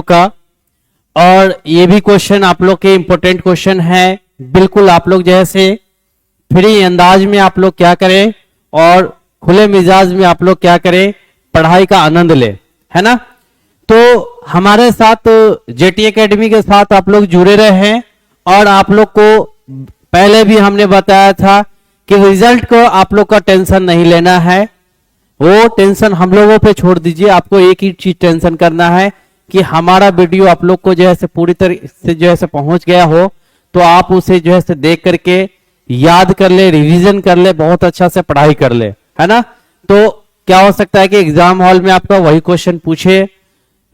का। और ये भी क्वेश्चन आप लोग के इंपॉर्टेंट क्वेश्चन है। बिल्कुल आप लोग जैसे फ्री अंदाज में आप लोग क्या करें और खुले मिजाज में आप लोग क्या करें, पढ़ाई का आनंद ले, है ना। तो हमारे साथ जेटी एकेडमी के साथ आप लोग जुड़े रहे हैं और आप लोग को पहले भी हमने बताया था कि रिजल्ट को आप लोग का टेंशन नहीं लेना है, वो टेंशन हम लोगों पे छोड़ दीजिए। आपको एक ही चीज टेंशन करना है कि हमारा वीडियो आप लोग को जो है से पूरी तरह से जो है से पहुंच गया हो, तो आप उसे जो है से देख करके याद कर ले, रिवीजन कर ले, बहुत अच्छा से पढ़ाई कर ले, है ना। तो क्या हो सकता है कि एग्जाम हॉल में आपका वही क्वेश्चन पूछे,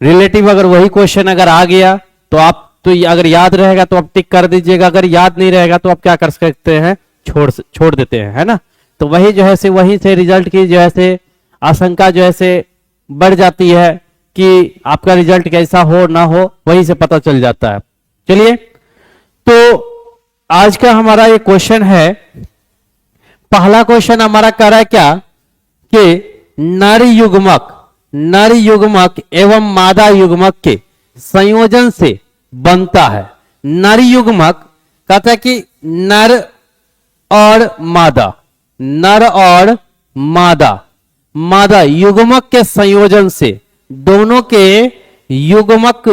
रिलेटिव अगर वही क्वेश्चन अगर आ गया तो आप तो अगर याद रहेगा तो आप टिक कर दीजिएगा, अगर याद नहीं रहेगा तो आप क्या कर सकते हैं, छोड़ देते हैं, है ना। तो वही जो है से वहीं से रिजल्ट की जो है से आशंका जो है से बढ़ जाती है कि आपका रिजल्ट कैसा हो ना हो, वहीं से पता चल जाता है। चलिए, तो आज का हमारा ये क्वेश्चन है, पहला क्वेश्चन हमारा कह रहा है क्या कि नर युग्मक एवं मादा युग्मक के संयोजन से बनता है। नर युग्मक कहता है कि नर और मादा युग्मक के संयोजन से, दोनों के युग्मक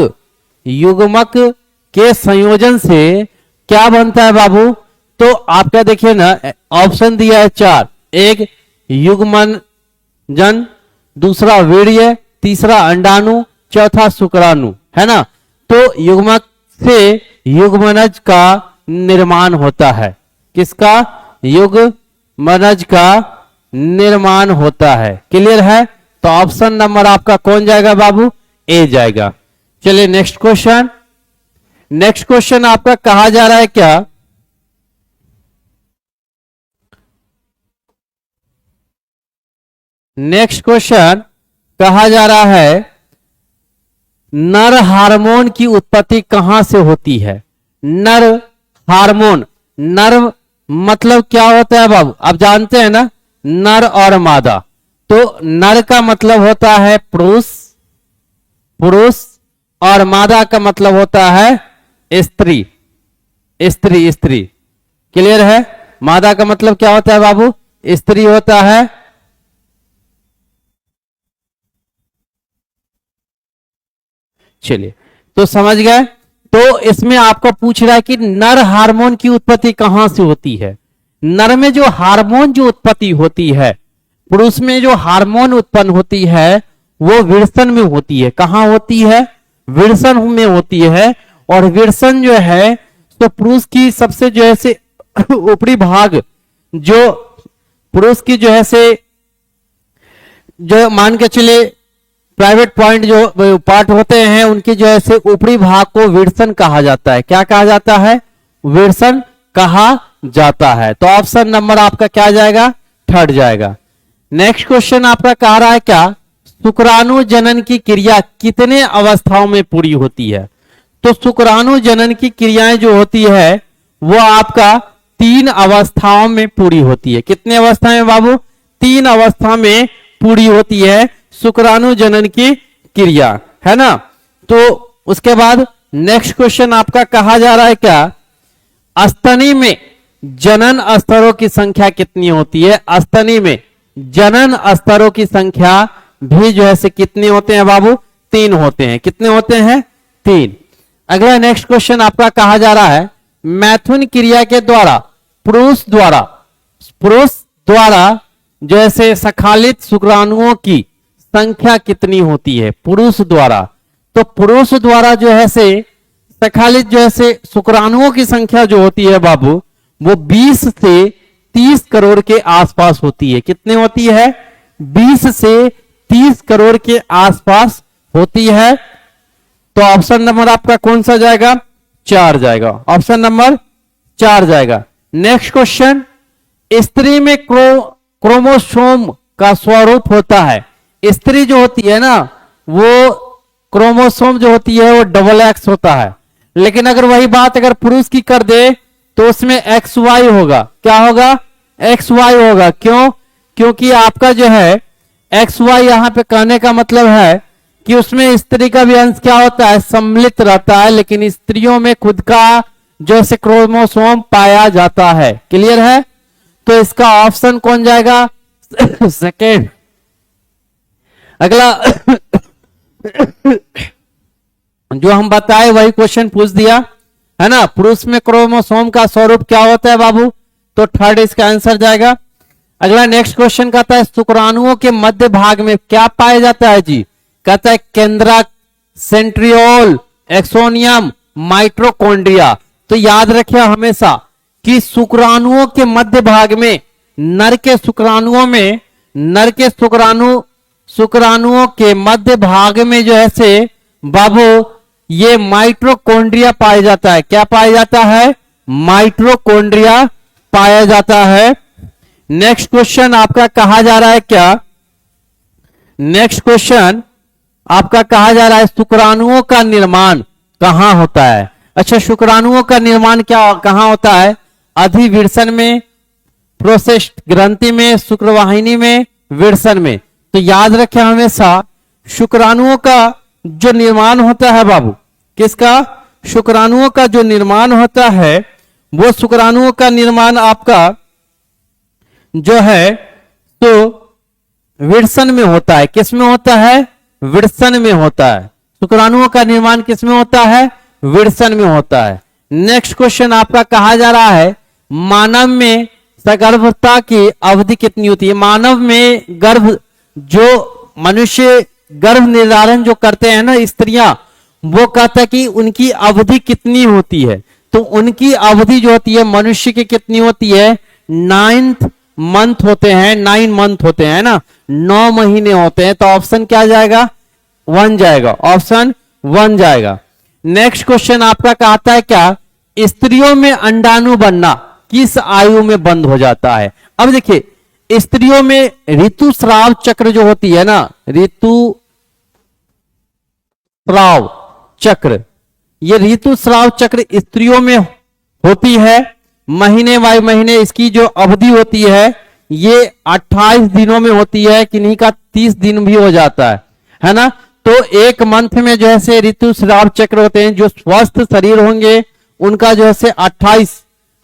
के संयोजन से क्या बनता है बाबू। तो आपका देखिए ना, ऑप्शन दिया है 4, एक युग्मनजन, दूसरा वीर्य, तीसरा अंडाणु, चौथा शुक्राणु, है ना। तो युग्मक से युग्मनज का निर्माण होता है। किसका? युग्मनज का निर्माण होता है। क्लियर है? तो ऑप्शन नंबर आपका कौन जाएगा बाबू? ए जाएगा। चलिए नेक्स्ट क्वेश्चन आपका कहा जा रहा है क्या, नेक्स्ट क्वेश्चन कहा जा रहा है नर हार्मोन की उत्पत्ति कहां से होती है। नर हार्मोन, नर मतलब क्या होता है बाबू? आप जानते हैं ना, नर और मादा। तो नर का मतलब होता है पुरुष और मादा का मतलब होता है स्त्री। क्लियर है? मादा का मतलब क्या होता है बाबू? स्त्री होता है। चलिए, तो समझ गए। तो इसमें आपको पूछ रहा है कि नर हार्मोन की उत्पत्ति कहां से होती है। नर में जो हार्मोन जो उत्पत्ति होती है, पुरुष में जो हार्मोन उत्पन्न होती है वो विरसन में होती है। कहां होती है? विरसन में होती है। और विरसन जो है तो पुरुष की सबसे जो है से ऊपरी भाग, जो पुरुष की जो है से, जो मान के चले प्राइवेट पॉइंट जो पार्ट होते हैं, उनकी जो है से ऊपरी भाग को विरसन कहा जाता है। क्या कहा जाता है? विरसन कहा जाता है। तो ऑप्शन नंबर आपका क्या जाएगा? थर्ड जाएगा। नेक्स्ट क्वेश्चन आपका कह रहा है क्या, शुक्राणु जनन की क्रिया कितने अवस्थाओं में पूरी होती है। तो शुक्राणु जनन की क्रियाएं जो होती है वो आपका 3 अवस्थाओं में पूरी होती है। कितने अवस्था में बाबू? 3 अवस्था में पूरी होती है शुक्राणु जनन की क्रिया, है ना। तो उसके बाद नेक्स्ट क्वेश्चन आपका कहा जा रहा है क्या, स्तनी में जनन स्तरों की संख्या कितनी होती है। स्तनी में जनन स्तरों की संख्या भी जो है से कितने होते हैं बाबू? 3 होते हैं। कितने होते हैं? 3। अगला नेक्स्ट क्वेश्चन आपका कहा जा रहा है, मैथुन क्रिया के द्वारा पुरुष द्वारा जैसे सखालित शुक्राणुओं की संख्या कितनी होती है। पुरुष द्वारा, तो पुरुष द्वारा जो है से सखालित जो है से शुक्राणुओं की संख्या जो होती है बाबू, वो 20 से 30 करोड़ के आसपास होती है। कितने होती है? 20 से 30 करोड़ के आसपास होती है। तो ऑप्शन नंबर आपका कौन सा जाएगा? 4 जाएगा। ऑप्शन नंबर 4 जाएगा। नेक्स्ट क्वेश्चन, स्त्री में क्रोमोसोम का स्वरूप होता है। स्त्री जो होती है ना, वो क्रोमोसोम जो होती है वो XX होता है। लेकिन अगर वही बात अगर पुरुष की कर दे तो उसमें XY होगा। क्या होगा? XY होगा। क्यों? क्योंकि आपका जो है XY यहां पे कहने का मतलब है कि उसमें स्त्री का भी अंश क्या होता है, सम्मिलित रहता है, लेकिन स्त्रियों में खुद का जो से क्रोमोसोम पाया जाता है। क्लियर है? तो इसका ऑप्शन कौन जाएगा? सेकेंड। अगला जो हम बताए वही क्वेश्चन पूछ दिया है ना। पुरुष में क्रोमोसोम का स्वरूप क्या होता है बाबू? तो थर्ड इसका आंसर जाएगा। अगला नेक्स्ट क्वेश्चन कहता है शुक्राणुओं के मध्य भाग में क्या पाया जाता है जी? कहता है केंद्रक, सेंट्रियोल, एक्सोनियम, माइटोकॉन्ड्रिया। तो याद रखिए हमेशा कि शुक्राणुओं के मध्य भाग में, नर के शुक्राणुओं में, नर के शुक्राणुओं के मध्य भाग में जो है से बाबू ये माइटोकॉन्ड्रिया पाया जाता है। क्या पाया जाता है? माइटोकॉन्ड्रिया पाया जाता है। नेक्स्ट क्वेश्चन आपका कहा जा रहा है क्या? नेक्स्ट क्वेश्चन आपका कहा जा रहा है शुक्राणुओं का निर्माण कहां होता है? अच्छा, शुक्राणुओं का निर्माण क्या कहां होता है? अधिविर्सन में, प्रोसेस्ट ग्रंथि में, शुक्रवाहिनी में, विर्सन में। तो याद रखें हमेशा शुक्राणुओं का जो निर्माण होता है बाबू, किसका? शुक्राणुओं का जो निर्माण होता है वो शुक्राणुओं का निर्माण आपका जो है तो विर्सन में होता है। किस में होता है? विर्सन में होता है। शुक्राणुओं का निर्माण किस में होता है? विर्सन में होता है। नेक्स्ट क्वेश्चन आपका कहा जा रहा है मानव में सगर्भता की अवधि कितनी होती है? मानव में गर्भ, जो मनुष्य गर्भ निर्धारण जो करते हैं ना स्त्रियां, वो कहता है कि उनकी अवधि कितनी होती है? तो उनकी अवधि जो होती है मनुष्य की कितनी होती है? 9th मंथ होते हैं, 9 मंथ होते हैं ना, 9 महीने होते हैं। तो ऑप्शन क्या जाएगा? 1 जाएगा। ऑप्शन 1 जाएगा। नेक्स्ट क्वेश्चन आपका कहता है क्या स्त्रियों में अंडाणु बनना किस आयु में बंद हो जाता है? अब देखिए स्त्रियों में ऋतुस्राव चक्र जो होती है ना, ऋतुस्राव चक्र, ये ऋतुस्राव चक्र स्त्रियों में होती है। महीने बाय महीने इसकी जो अवधि होती है ये 28 दिनों में होती है, किन्हीं का 30 दिन भी हो जाता है ना। तो एक मंथ में जो है ऋतुस्राव चक्र होते हैं। जो स्वस्थ शरीर होंगे उनका जो है 28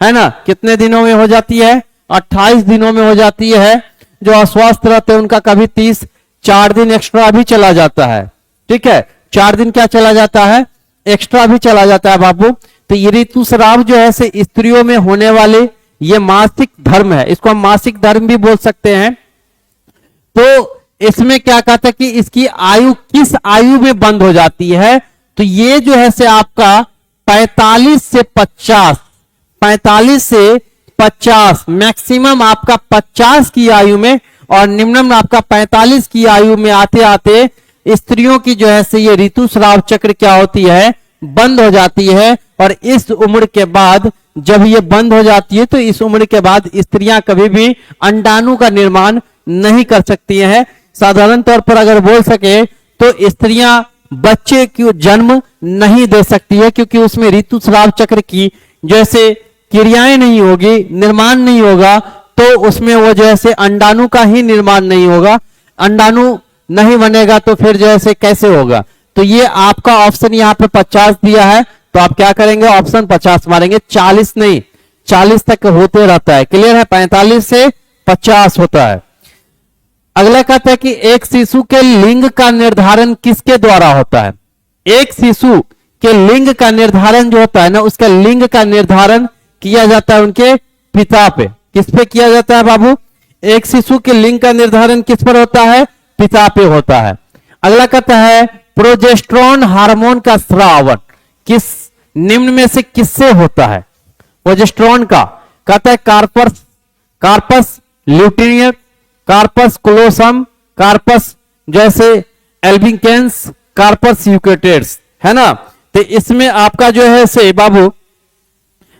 है ना, कितने दिनों में हो जाती है? 28 दिनों में हो जाती है। जो अस्वस्थ रहते हैं उनका कभी 30, 4 दिन एक्स्ट्रा भी चला जाता है। ठीक है, 4 दिन क्या चला जाता है? एक्स्ट्रा भी चला जाता है बाबू। तो ये ऋतुस्राव जो है स्त्रियों में होने वाले ये मासिक धर्म है, इसको हम मासिक धर्म भी बोल सकते हैं। तो इसमें क्या कहता है कि इसकी आयु किस आयु में बंद हो जाती है? तो ये जो है आपका 45 से 50, 45 से 50, मैक्सिमम आपका 50 की आयु में और निम्नम आपका 45 की आयु में आते आते स्त्रियों की जो है ये ऋतुस्राव चक्र क्या होती है? बंद हो जाती है। और इस उम्र के बाद जब ये बंद हो जाती है तो इस उम्र के बाद स्त्रियां कभी भी अंडाणु का निर्माण नहीं कर सकती हैं। साधारण तौर पर अगर बोल सके तो स्त्रियां बच्चे की जन्म नहीं दे सकती है, क्योंकि उसमें ऋतुस्राव चक्र की जैसे क्रियाएं नहीं होगी, निर्माण नहीं होगा, तो उसमें वो जैसे अंडाणु का ही निर्माण नहीं होगा। अंडाणु नहीं बनेगा तो फिर जैसे कैसे होगा? तो ये आपका ऑप्शन यहाँ पे 50 दिया है, तो आप क्या करेंगे? ऑप्शन 50 मारेंगे। 40 नहीं, 40 तक होते रहता है। क्लियर है? 45 से 50 होता है। अगला कहता है कि एक शिशु के लिंग का निर्धारण किसके द्वारा होता है? एक शिशु के लिंग का निर्धारण जो होता है ना, उसका लिंग का निर्धारण किया जाता है उनके पिता पे। किस पे किया जाता है बाबू? एक शिशु के लिंग का निर्धारण किस पर होता है? पिता पे होता है। अगला कहता है प्रोजेस्टेरोन हार्मोन का स्रावन किस निम्न में से किससे होता है? प्रोजेस्टेरोन का कहता है कार्पस ल्यूटिनियम, कार्पस क्लोसम, कार्पस जैसे एल्बिकेंस, कार्पस यूकेटेट्स, है ना। तो इसमें आपका जो है से बाबू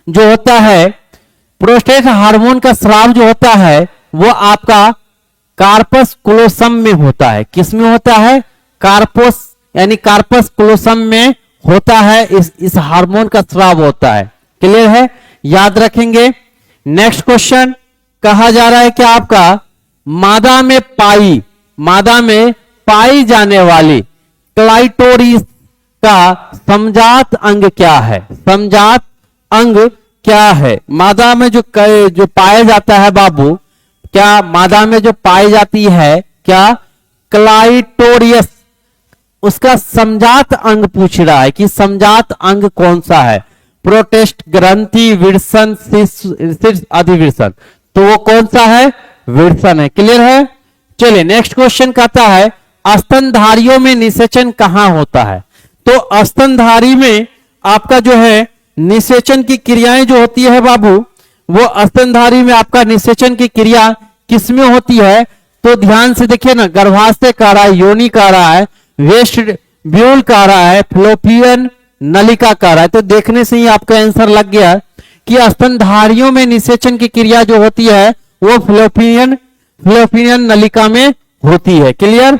जो होता है प्रोस्टेट हार्मोन का स्राव जो होता है वो आपका कार्पस क्लोसम में होता है। किस में होता है? कार्पस यानी कार्पस क्लोसम में होता है। इस हार्मोन का स्राव होता है। क्लियर है? याद रखेंगे। नेक्स्ट क्वेश्चन कहा जा रहा है कि आपका मादा में पाई जाने वाली क्लाइटोरिस का समजात अंग क्या है? समजात अंग क्या है? मादा में जो पाया जाता है बाबू, क्या मादा में जो पाई जाती है क्या? क्लाइटोरियस, उसका समजात अंग पूछ रहा है कि समजात अंग कौन सा है? प्रोटेस्ट, ग्रंथि, विरसन, शीर्ष अधिविरसन। तो वो कौन सा है? विरसन है। क्लियर है? चलिए नेक्स्ट क्वेश्चन कहता है स्तनधारियों में निषेचन कहां होता है? तो स्तनधारी में आपका जो है निषेचन की क्रियाएं जो होती है बाबू, वो स्तनधारी में आपका निषेचन की क्रिया किसमें होती है? तो ध्यान से देखिए ना, गर्भाशय कह रहा है, योनि कह रहा है, वेस्टिब्यूल कह रहा है, फ्लोपियन नलिका कह रहा है। तो देखने से ही आपका आंसर लग गया कि स्तनधारियों में निषेचन की क्रिया जो होती है वो फ्लोपियन नलिका में होती है। क्लियर?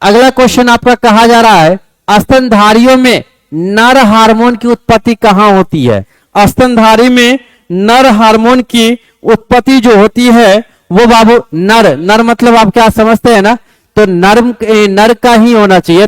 अगला क्वेश्चन आपका कहा जा रहा है स्तनधारियों में नर हार्मोन की उत्पत्ति कहां होती है? स्तनधारी में नर हार्मोन की उत्पत्ति जो होती है वो बाबू नर मतलब आप क्या समझते हैं ना, तो नर का ही होना चाहिए।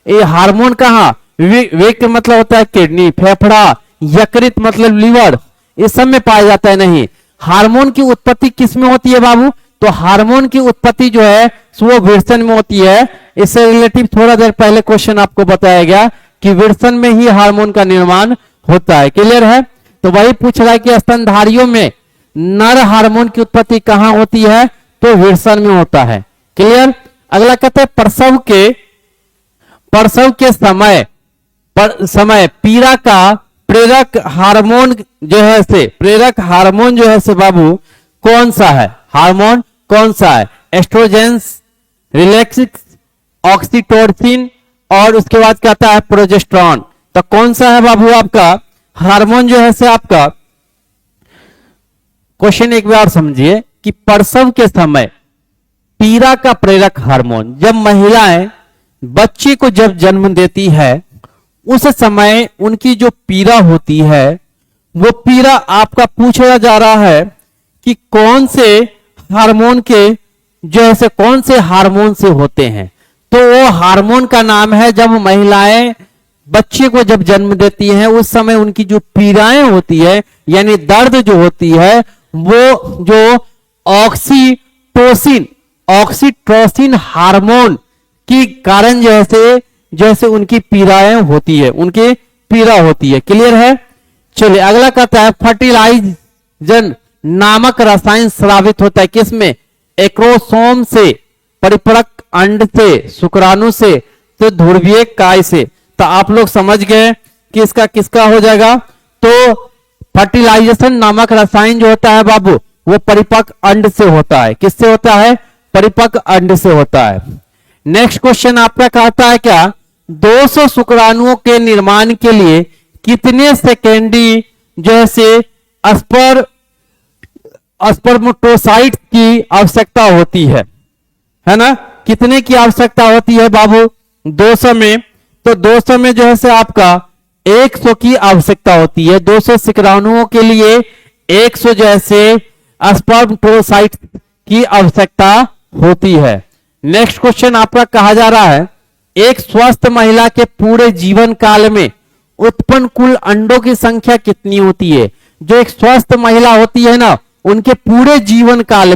ये हार्मोन कहां? वेक मतलब होता है किडनी, फेफड़ा, यकृत मतलब लीवर, इस सब में पाया जाता है। नहीं, हार्मोन की उत्पत्ति किस में होती है बाबू? तो हार्मोन की उत्पत्ति जो है वो विरसन में होती है। इससे रिलेटिव थोड़ा देर पहले क्वेश्चन आपको बताया गया कि विरसन में ही हार्मोन का निर्माण होता है। क्लियर है? तो वही पूछ रहा है कि स्तनधारियों में नर हार्मोन की उत्पत्ति कहां होती है? तो विरसन में होता है। क्लियर? अगला कहते हैं प्रसव के समय पीड़ा का प्रेरक हार्मोन जो है से बाबू कौन सा है? हार्मोन कौन सा है? एस्ट्रोजेंस, रिलैक्सिक्स, ऑक्सीटोसिन और उसके बाद कहता है प्रोजेस्टेरॉन। तो कौन सा है बाबू आपका हार्मोन जो है से आपका? क्वेश्चन एक बार समझिए कि प्रसव के समय पीड़ा का प्रेरक हार्मोन, जब महिलाएं बच्चे को जब जन्म देती है उस समय उनकी जो पीड़ा होती है वो पीड़ा आपका पूछा जा रहा है कि कौन से हार्मोन के जो है कौन से हार्मोन से होते हैं? तो वो हार्मोन का नाम है, जब महिलाएं बच्चे को जब जन्म देती हैं उस समय उनकी जो पीड़ाएं होती है यानी दर्द जो होती है वो जो ऑक्सीटोसिन हार्मोन की कारण जैसे उनकी पीड़ाएं होती है, उनकी पीड़ा होती है। क्लियर है? चलिए अगला कहता है फर्टिलाइजन नामक रसायन स्रावित होता है किसमें? एक्रोसोम से, परिपक्व अंड से, शुक्राणु से, तो ध्रुवीय काय से। तो आप लोग समझ गए कि इसका किसका हो जाएगा? तो फर्टिलाइजेशन नामक रसायन जो होता है बाबू वो परिपक्व अंड से होता है। किससे होता है? परिपक्व अंड से होता है। नेक्स्ट क्वेश्चन आपका कहता है क्या 200 शुक्राणुओं के निर्माण के लिए कितने सेकेंडरी जैसे स्पर्मेटोसाइट की आवश्यकता होती है ना? कितने की आवश्यकता होती है बाबू? 200 में। तो 200 में जो है से आपका 100 की आवश्यकता होती है। 200 शुक्राणुओं के लिए 100 जैसे स्पर्मेटोसाइट की आवश्यकता होती है। नेक्स्ट क्वेश्चन आपका कहा जा रहा है एक स्वस्थ महिला के पूरे जीवन काल में उत्पन्न कुल अंडों की संख्या कितनी होती है? जो एक स्वस्थ महिला होती है ना उनके पूरे जीवन काल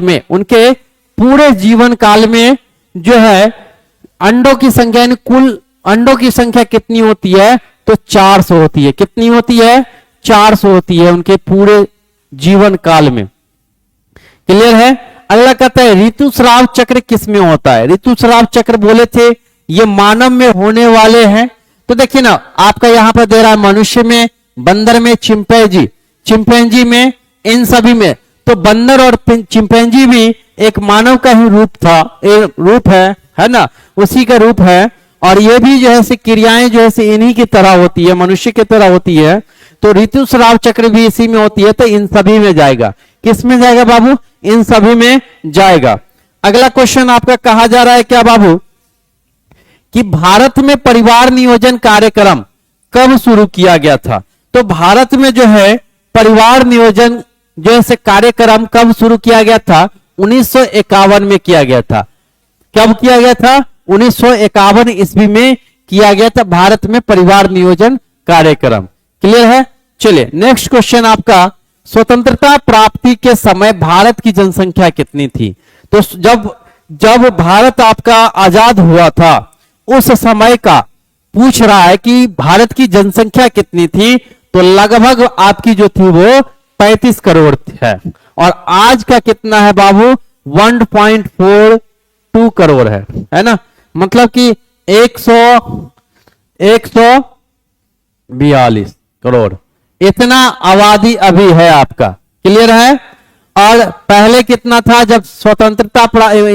में जो है अंडों की संख्या यानी कुल अंडों की संख्या कितनी होती है? तो 400 होती है। कितनी होती है? 400 होती है उनके पूरे जीवन काल में। क्लियर है? अगला कहता है ऋतुस्राव चक्र किसमें होता है? ऋतुस्राव चक्र बोले थे ये मानव में होने वाले हैं। तो देखिए ना आपका यहां पर दे रहा है मनुष्य में, बंदर में, चिंपैंजी में, इन सभी में। तो बंदर और चिंपैंजी भी एक मानव का ही रूप है ना, उसी का रूप है। और ये भी जो है क्रियाएं जो है इन्हीं की तरह होती है, मनुष्य की तरह होती है। तो ऋतुस्राव चक्र भी इसी में होती है। तो इन सभी में जाएगा। किस में जाएगा बाबू? इन सभी में जाएगा। अगला क्वेश्चन आपका कहा जा रहा है क्या बाबू कि भारत में परिवार नियोजन कार्यक्रम कब शुरू किया गया था? तो भारत में जो है परिवार नियोजन जो है कार्यक्रम कब शुरू किया गया था? 1951 में किया गया था। कब किया गया था? 1951 ईस्वी में किया गया था भारत में परिवार नियोजन कार्यक्रम। क्लियर है। चलिए नेक्स्ट क्वेश्चन आपका, स्वतंत्रता प्राप्ति के समय भारत की जनसंख्या कितनी थी? तो जब भारत आपका आजाद हुआ था उस समय का पूछ रहा है कि भारत की जनसंख्या कितनी थी, तो लगभग आपकी जो थी वो 35 करोड़ है। और आज का कितना है बाबू? 1.42 करोड़ है ना, मतलब कि 142 करोड़ इतना आबादी अभी है आपका। क्लियर है। और पहले कितना था? जब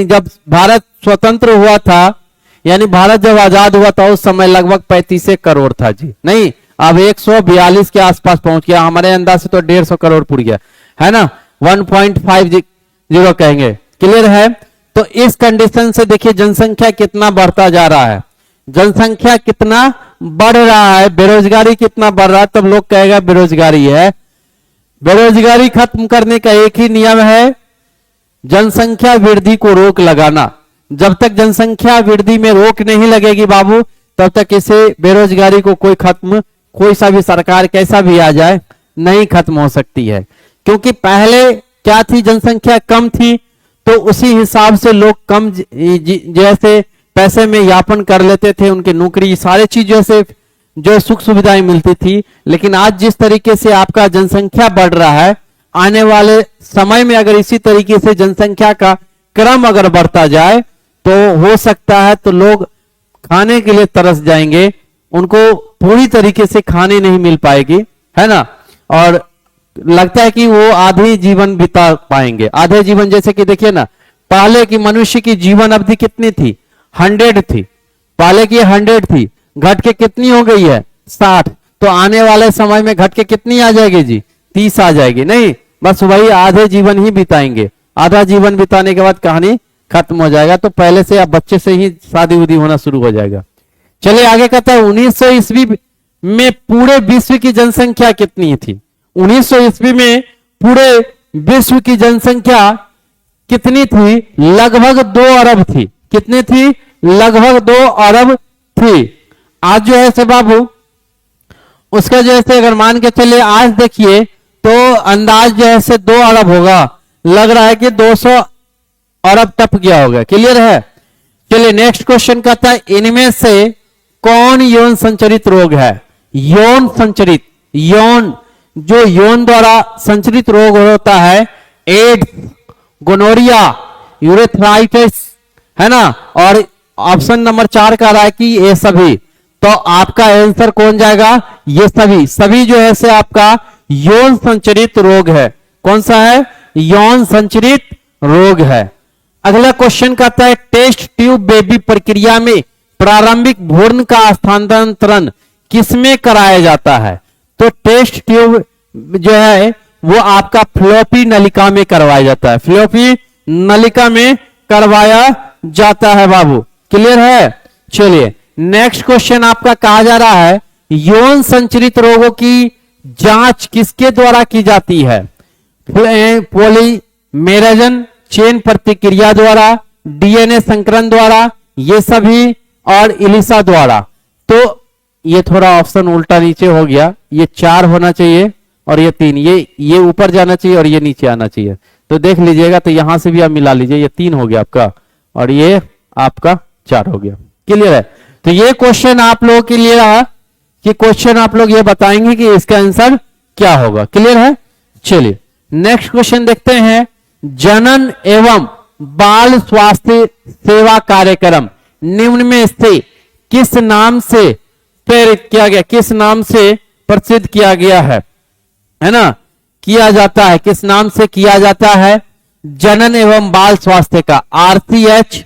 जब भारत स्वतंत्र हुआ था, यानी भारत जब आजाद हुआ था उस समय लगभग 35 करोड़ था जी। नहीं, अब 142 के आसपास पहुंच गया। हमारे अंदाज से तो 150 करोड़ पूर गया है ना, 1.50 कहेंगे। क्लियर है। तो इस कंडीशन से देखिए जनसंख्या कितना बढ़ता जा रहा है, जनसंख्या कितना बढ़ रहा है, बेरोजगारी कितना बढ़ रहा है। तब लोग कहेगा बेरोजगारी है। बेरोजगारी खत्म करने का एक ही नियम है, जनसंख्या वृद्धि को रोक लगाना। जब तक जनसंख्या वृद्धि में रोक नहीं लगेगी बाबू, तब तक इसे बेरोजगारी को कोई सा भी सरकार कैसा भी आ जाए नहीं खत्म हो सकती है। क्योंकि पहले क्या थी, जनसंख्या कम थी तो उसी हिसाब से लोग कम जैसे पैसे में यापन कर लेते थे, उनके नौकरी सारे चीजों से जो सुख सुविधाएं मिलती थी। लेकिन आज जिस तरीके से आपका जनसंख्या बढ़ रहा है, आने वाले समय में अगर इसी तरीके से जनसंख्या का क्रम अगर बढ़ता जाए तो हो सकता है तो लोग खाने के लिए तरस जाएंगे, उनको पूरी तरीके से खाने नहीं मिल पाएगी, है ना। और लगता है कि वो आधे जीवन बिता पाएंगे। आधे जीवन जैसे कि देखिए ना, पहले की मनुष्य की जीवन अवधि कितनी थी? 100 थी। पहले की 100 थी, घट के कितनी हो गई है? 60। तो आने वाले समय में घट के कितनी आ जाएगी जी? 30 आ जाएगी। नहीं, बस वही आधे जीवन ही बिताएंगे। आधा जीवन बिताने के बाद कहानी खत्म हो जाएगा। तो पहले से अब बच्चे से ही शादी उदी होना शुरू हो जाएगा। चलिए आगे कहता है 1900 ईस्वी में पूरे विश्व की जनसंख्या कितनी थी? 1900 ईस्वी में पूरे विश्व की जनसंख्या कितनी थी? लगभग 2 अरब थी। कितनी थी? लगभग 2 अरब थी। आज जो है से बाबू उसका जो है अगर मान के चलिए आज देखिए तो अंदाज जो है से 2 अरब होगा। लग रहा है कि 200 अरब टप गया होगा। क्लियर है। चलिए नेक्स्ट क्वेश्चन कहता है इनमें से कौन यौन संचरित रोग है? यौन संचरित, यौन जो यौन द्वारा संचरित रोग होता है, एड्स, गोनोरिया, यूरेथ्राइटिस, है ना। और ऑप्शन नंबर 4 का रहा है कि ये सभी। तो आपका आंसर कौन जाएगा? ये सभी जो है से आपका यौन संचरित रोग है। कौन सा है? यौन संचरित रोग है। अगला क्वेश्चन कहता है टेस्ट ट्यूब बेबी प्रक्रिया में प्रारंभिक भ्रूण का स्थानांतरण किसमें कराया जाता है? तो टेस्ट ट्यूब जो है वो आपका फ्लॉपी नलिका में करवाया जाता है। फ्लॉपी नलिका में करवाया जाता है बाबू। क्लियर है। चलिए नेक्स्ट क्वेश्चन आपका कहा जा रहा है यौन संचरित रोगों की जांच किसके द्वारा की जाती है? पॉलीमेरेजन चेन प्रतिक्रिया द्वारा, डीएनए संकरण द्वारा, ये सभी, और इलिसा द्वारा। तो ये थोड़ा ऑप्शन उल्टा नीचे हो गया, ये 4 होना चाहिए और ये 3, ये ऊपर जाना चाहिए और ये नीचे आना चाहिए। तो देख लीजिएगा, तो यहां से भी आप मिला लीजिए, ये 3 हो गया आपका और ये आपका 4 हो गया। क्लियर है। तो ये क्वेश्चन आप लोगों के लिए रहा कि क्वेश्चन आप लोग ये बताएंगे कि इसका आंसर क्या होगा। क्लियर है। चलिए नेक्स्ट क्वेश्चन देखते हैं जनन एवं बाल स्वास्थ्य सेवा कार्यक्रम निम्न में से किस नाम से प्रेरित किया गया, किस नाम से प्रसिद्ध किया गया है ना, किया जाता है, किस नाम से किया जाता है? जनन एवं बाल स्वास्थ्य का RCH,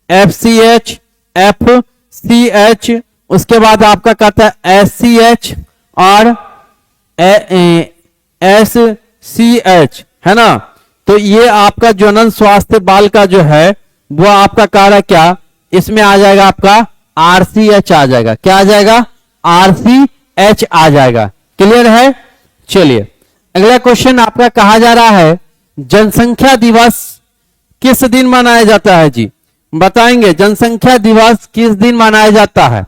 FCH, FCH, उसके बाद आपका कहता है SCH और SCH, है ना। तो ये आपका जनन स्वास्थ्य बाल का जो है वो आपका कार्य क्या, इसमें आ जाएगा आपका RCH आ जाएगा। क्या आ जाएगा? RCH आ जाएगा। क्लियर है। चलिए अगला क्वेश्चन आपका कहा जा रहा है जनसंख्या दिवस किस दिन मनाया जाता है जी? बताएंगे जनसंख्या दिवस किस दिन मनाया जाता है?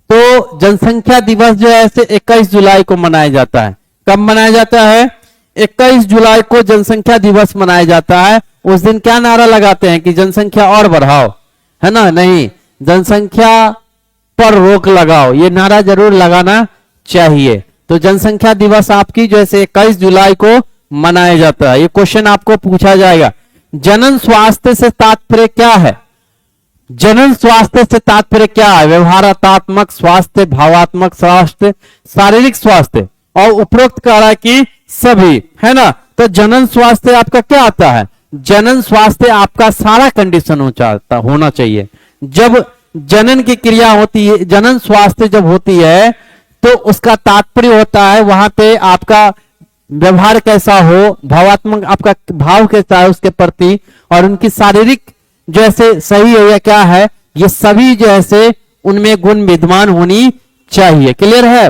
तो जनसंख्या दिवस जो है ऐसे 21 जुलाई को मनाया जाता है। कब मनाया जाता है? 21 जुलाई को जनसंख्या दिवस मनाया जाता है। उस दिन क्या नारा लगाते हैं कि जनसंख्या और बढ़ाओ, है ना? नहीं, जनसंख्या पर रोक लगाओ, ये नारा जरूर लगाना चाहिए। तो जनसंख्या दिवस आपकी जो है 21 जुलाई को मनाया जाता है। ये क्वेश्चन आपको पूछा जाएगा। जनन स्वास्थ्य से तात्पर्य क्या है? जनन स्वास्थ्य से तात्पर्य क्या है? व्यवहारात्मक स्वास्थ्य, भावात्मक स्वास्थ्य, शारीरिक स्वास्थ्य, और उपरोक्त कह रहा है कि सभी, है ना? तो जनन स्वास्थ्य आपका क्या आता है? जनन स्वास्थ्य आपका सारा कंडीशन होना चाहिए। जब जनन की क्रिया होती है, जनन स्वास्थ्य जब होती है, तो उसका तात्पर्य होता है वहां पे आपका व्यवहार कैसा हो, भावात्मक आपका भाव कैसा है उसके प्रति, और उनकी शारीरिक जैसे सही है या क्या है, ये सभी जैसे उनमें गुण विद्यमान होनी चाहिए। क्लियर है?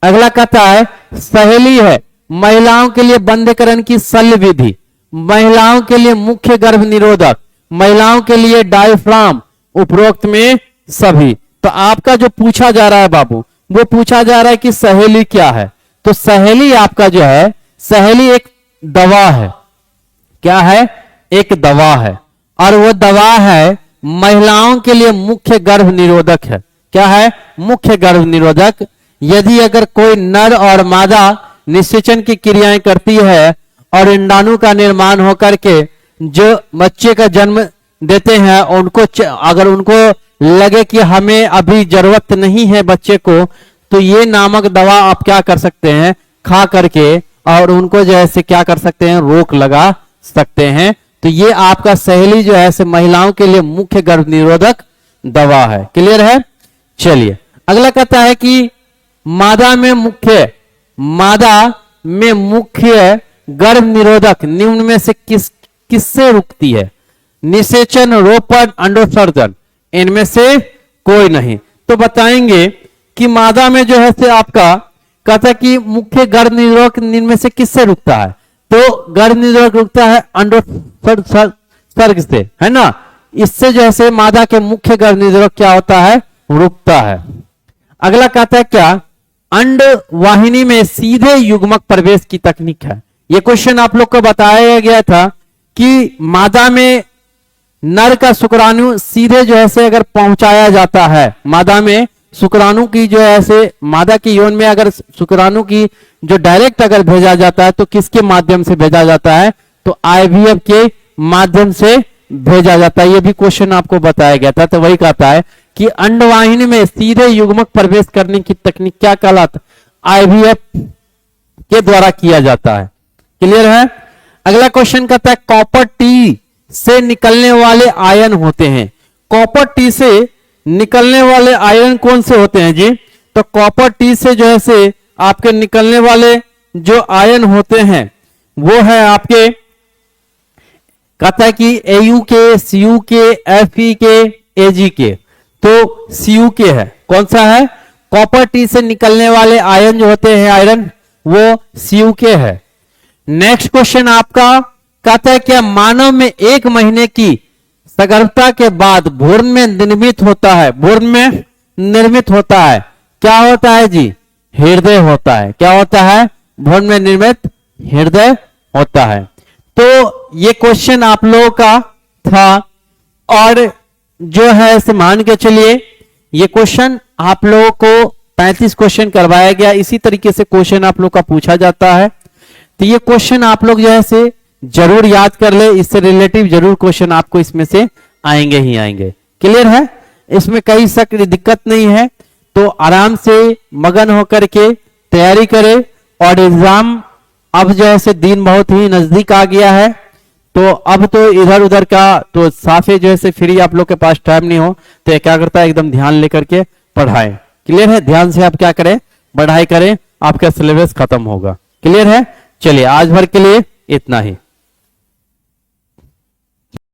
अगला कहता है सहेली है महिलाओं के लिए बंधकरण की शल्य विधि, महिलाओं के लिए मुख्य गर्भ निरोधक, महिलाओं के लिए डायफ्राम, उपरोक्त में सभी। तो आपका जो पूछा जा रहा है बाबू, वो पूछा जा रहा है कि सहेली क्या है। तो सहेली आपका जो है, सहेली एक दवा है। क्या है? एक दवा है, और वो दवा है महिलाओं के लिए मुख्य गर्भ निरोधक है। क्या है? मुख्य गर्भ निरोधक। यदि अगर कोई नर और मादा निषेचन की क्रियाएं करती है और अंडाणु का निर्माण होकर के जो बच्चे का जन्म देते हैं, उनको अगर उनको लगे कि हमें अभी जरूरत नहीं है बच्चे को, तो ये नामक दवा आप क्या कर सकते हैं, खा करके, और उनको जैसे क्या कर सकते हैं, रोक लगा सकते हैं। तो ये आपका सहेली जो है महिलाओं के लिए मुख्य गर्भ निरोधक दवा है। क्लियर है? चलिए अगला कहता है कि मादा में मुख्य गर्भ निरोधक निम्न में से किससे रुकती है? निषेचन, रोपण, अंडोत्सर्जन, इनमें से कोई नहीं। तो बताएंगे कि मादा में जो है से आपका कहता है कि मुख्य गर्भ निरोधक निम्न में से किससे रुकता है? तो गर्भ निरोधक रुकता है अंडोत्सर्ग से, है ना? इससे जो है मादा के मुख्य गर्भ निरोधक क्या होता है? रुकता है। अगला कहता है क्या? अंड वाहिनी में सीधे युग्मक प्रवेश की तकनीक है। यह क्वेश्चन आप लोग को बताया गया था कि मादा में नर का शुक्राणु सीधे जो है अगर पहुंचाया जाता है, मादा में शुक्राणु की जो है मादा की यौन में अगर शुक्राणु की जो डायरेक्ट अगर भेजा जाता है, तो किसके माध्यम से भेजा जाता है? तो आईवीएफ के माध्यम से भेजा जाता है। ये भी क्वेश्चन आपको बताया गया था। तो वही कहता है कि अंडवाहिनी में सीधे युग्मक प्रवेश करने की तकनीक क्या कहलाता? आईवीएफ के द्वारा किया जाता है। क्लियर है? अगला क्वेश्चन कहता है कॉपर टी से निकलने वाले आयन होते हैं। कॉपर टी से निकलने वाले आयन कौन से होते हैं जी? तो कॉपर टी से जो है आपके निकलने वाले जो आयन होते हैं वो है आपके, कहता है कि एयू के, सीयू के, एफई के, एजी के। तो सीयू के है, कौन सा है? कॉपर टी से निकलने वाले आयन जो होते हैं आयरन, वो सीयू के है। नेक्स्ट क्वेश्चन आपका कहता है क्या मानव में 1 महीने की सगर्भता के बाद भ्रूण में निर्मित होता है? भ्रूण में निर्मित होता है, क्या होता है जी? हृदय होता है। क्या होता है? भ्रूण में निर्मित हृदय होता है। तो ये क्वेश्चन आप लोगों का था, और जो है इसे मान के चलिए ये क्वेश्चन आप लोगों को 35 क्वेश्चन करवाया गया। इसी तरीके से क्वेश्चन आप लोग का पूछा जाता है। तो ये क्वेश्चन आप लोग जो है जरूर याद कर ले, इससे रिलेटिव जरूर क्वेश्चन आपको इसमें से आएंगे ही आएंगे। क्लियर है? इसमें कई शक दिक्कत नहीं है। तो आराम से मगन होकर के तैयारी करें, और एग्जाम अब जो है दिन बहुत ही नजदीक आ गया है। तो अब तो इधर उधर का तो साफे जो है फ्री आप लोग के पास टाइम नहीं हो, तो क्या करता है एकदम ध्यान लेकर के पढ़ाएं। क्लियर है? ध्यान से आप क्या करें, पढ़ाई करें, आपका सिलेबस खत्म होगा। क्लियर है? चलिए आज भर के लिए इतना ही।